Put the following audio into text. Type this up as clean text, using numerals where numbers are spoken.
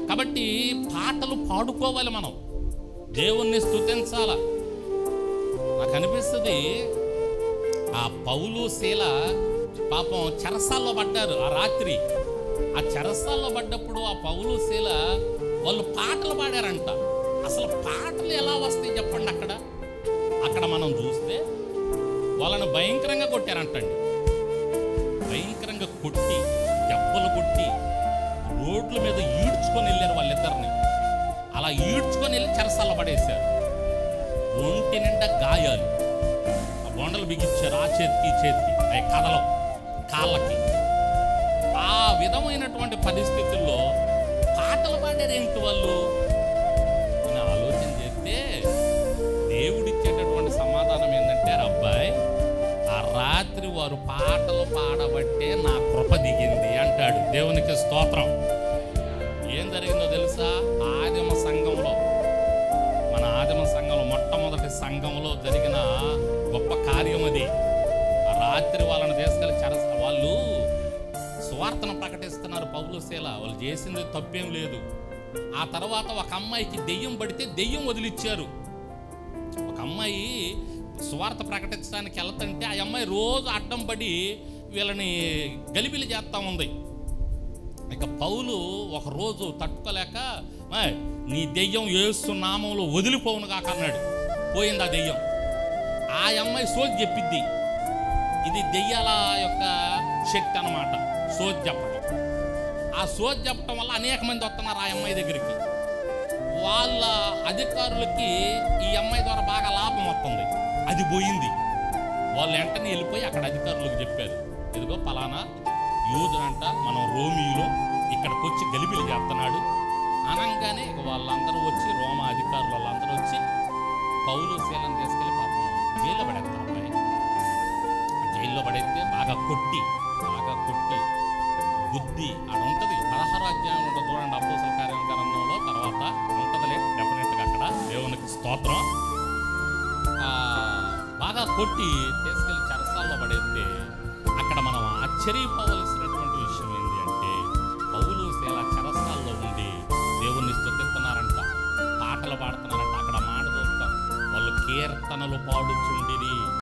కాబట్టి పాటలు పాడుకోవాలి, మనం దేవుణ్ణి స్తుతించాల. నాకు అనిపిస్తుంది ఆ పౌలు శీల పాపం చెరసాల్లో పడ్డారు ఆ రాత్రి. ఆ చెరసాల్లో పడ్డప్పుడు ఆ పౌలు శీల వాళ్ళు పాటలు పాడారంట. అసలు పాటలు ఎలా వస్తాయి చెప్పండి? అక్కడ మనం చూస్తే వాళ్ళని భయంకరంగా కొట్టారంటండి. భయంకరంగా కొట్టి, దెబ్బలు కొట్టి, రోడ్ల మీద ఈడ్చుకొని వెళ్ళారు వాళ్ళిద్దరిని. అలా ఈడ్చుకొని వెళ్ళి చెరసాల్లో పడేశారు. ఒంటి నిండా గాయాలు, ఆ బొండలు బిగించారు ఆ చేతికి ఈ చేతికి, అవి కథలో కాళ్ళకి. ఆ విధమైనటువంటి పరిస్థితుల్లో పాటలు పాడారేంటి వాళ్ళు అని ఆలోచన చేస్తే దేవుడిచ్చేటటువంటి సమాధానం ఏంటంటే, అబ్బాయి ఆ రాత్రి వారు పాటలు పాడబట్టే నా కృప దిగింది అంటాడు. దేవునికి స్తోత్రం. ఏం జరిగిందో తెలుసా? ఆదిమ సంఘంలో, మన ఆదిమ సంఘంలో మొట్టమొదటి సంఘంలో జరిగిన గొప్ప కార్యం అది. ఆ రాత్రి వాళ్ళని తీసుకెళ్ళి వాళ్ళు సువార్తను ప్రకటిస్తున్నారు పౌలు శీల. వాళ్ళు చేసింది తప్పేం లేదు. ఆ తర్వాత ఒక అమ్మాయికి దెయ్యం పడితే దెయ్యం వదిలిచ్చారు. ఒక అమ్మాయి సువార్త ప్రకటించడానికి వెళ్తుంటే ఆ అమ్మాయి రోజు అడ్డం పడి వీళ్ళని గలిబిలి చేస్తూ ఉంది. ఇక పౌలు ఒకరోజు తట్టుకోలేక, నీ దెయ్యం యేసు నామంలో వదిలిపోవును కాక అన్నాడు. పోయింది ఆ దెయ్యం. ఆ అమ్మాయి సోది చెప్పిద్ది. ఇది దెయ్యాల యొక్క శక్తి అన్నమాట, సోది చెప్పడం. ఆ సోది చెప్పడం వల్ల అనేక మంది వస్తున్నారు ఆ అమ్మాయి దగ్గరికి. వాళ్ళ అధికారులకి ఈ అమ్మాయి ద్వారా బాగా లాభం వస్తుంది. అది పోయింది. వాళ్ళు వెంటనే వెళ్ళిపోయి అక్కడ అధికారులకు చెప్పారు, ఇదిగో పలానా యూదునంట మనం రోమిలో ఇక్కడికి వచ్చి గలిబిలి చేస్తున్నాడు అనగానే ఇక వాళ్ళందరూ వచ్చి, రోమా అధికారులు వాళ్ళందరూ వచ్చి పౌలు శీలను తీసుకెళ్ళి పాపం జైల్లో పడేస్తారు. అమ్మాయి జైల్లో పడేస్తే బాగా కొట్టి బుద్ధి అది ఉంటుంది. 16వ అధ్యాయం ఉంటుంది చూడండి, అపోస్తల కార్యం గ్రంథంలో. తర్వాత ఉంటుందిలే డెఫినెట్గా అక్కడ. దేవునికి స్తోత్రం. బాగా కొట్టి తీసుకెళ్ళి చెరసాల్లో పడేస్తే అక్కడ మనం ఆశ్చర్యపోవలసిన